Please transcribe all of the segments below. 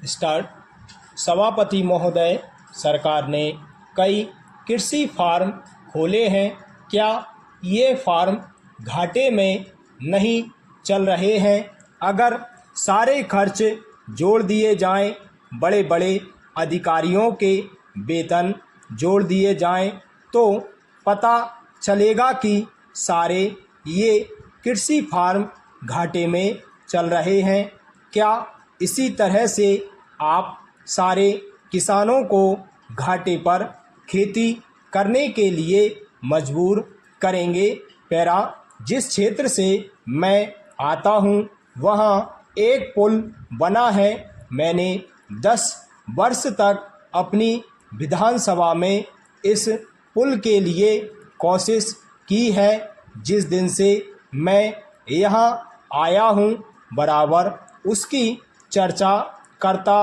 Start. सभापति महोदय, सरकार ने कई कृषि फार्म खोले हैं। क्या ये फार्म घाटे में नहीं चल रहे हैं? अगर सारे खर्च जोड़ दिए जाएं, बड़े बड़े अधिकारियों के वेतन जोड़ दिए जाएं, तो पता चलेगा कि सारे ये कृषि फार्म घाटे में चल रहे हैं। क्या इसी तरह से आप सारे किसानों को घाटे पर खेती करने के लिए मजबूर करेंगे? पैरा, जिस क्षेत्र से मैं आता हूँ वहाँ एक पुल बना है। मैंने 10 वर्ष तक अपनी विधानसभा में इस पुल के लिए कोशिश की है। जिस दिन से मैं यहाँ आया हूँ बराबर उसकी चर्चा करता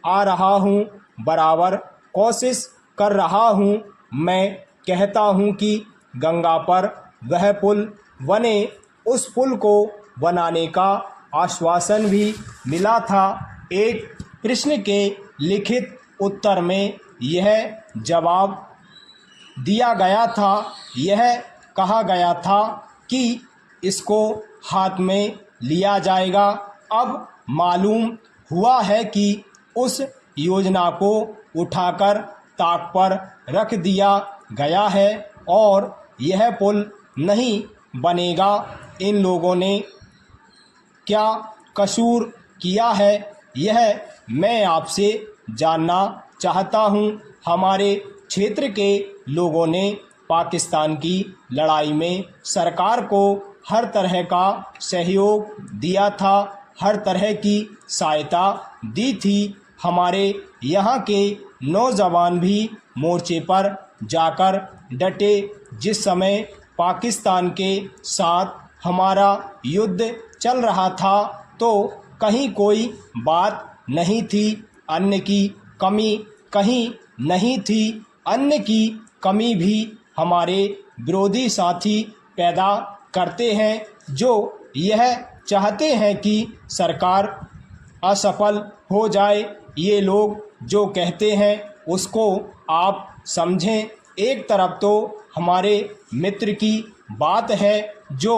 आ रहा हूँ, बराबर कोशिश कर रहा हूँ। मैं कहता हूँ कि गंगा पर वह पुल बने। उस पुल को बनाने का आश्वासन भी मिला था। एक प्रश्न के लिखित उत्तर में यह जवाब दिया गया था। यह कहा गया था कि इसको हाथ में लिया जाएगा। अब मालूम हुआ है कि उस योजना को उठाकर ताक पर रख दिया गया है और यह पुल नहीं बनेगा। इन लोगों ने क्या कसूर किया है, यह मैं आपसे जानना चाहता हूँ। हमारे क्षेत्र के लोगों ने पाकिस्तान की लड़ाई में सरकार को हर तरह का सहयोग दिया था, हर तरह की सहायता दी थी। हमारे यहाँ के नौजवान भी मोर्चे पर जाकर डटे। जिस समय पाकिस्तान के साथ हमारा युद्ध चल रहा था तो कहीं कोई बात नहीं थी, अन्न की कमी कहीं नहीं थी। अन्न की कमी भी हमारे विरोधी साथी पैदा करते हैं, जो यह चाहते हैं कि सरकार असफल हो जाए। ये लोग जो कहते हैं उसको आप समझें। एक तरफ तो हमारे मित्र की बात है जो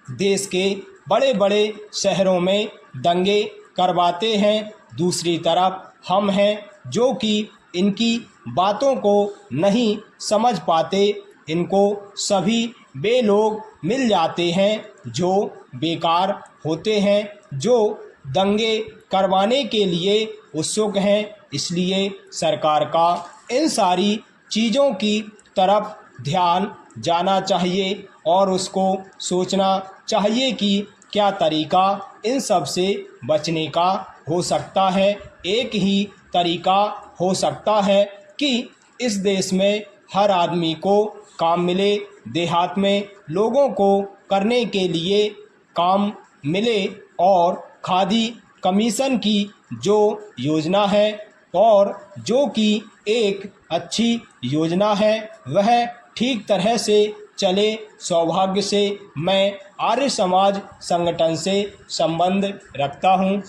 देश के बड़े बड़े शहरों में दंगे करवाते हैं, दूसरी तरफ हम हैं जो कि इनकी बातों को नहीं समझ पाते। इनको सभी वे लोग मिल जाते हैं जो बेकार होते हैं, जो दंगे करवाने के लिए उत्सुक हैं। इसलिए सरकार का इन सारी चीज़ों की तरफ ध्यान जाना चाहिए और उसको सोचना चाहिए कि क्या तरीका इन सब से बचने का हो सकता है। एक ही तरीका हो सकता है कि इस देश में हर आदमी को काम मिले, देहात में लोगों को करने के लिए काम मिले और खादी कमीशन की जो योजना है और जो कि एक अच्छी योजना है वह ठीक तरह से चले। सौभाग्य से मैं आर्य समाज संगठन से संबंध रखता हूँ।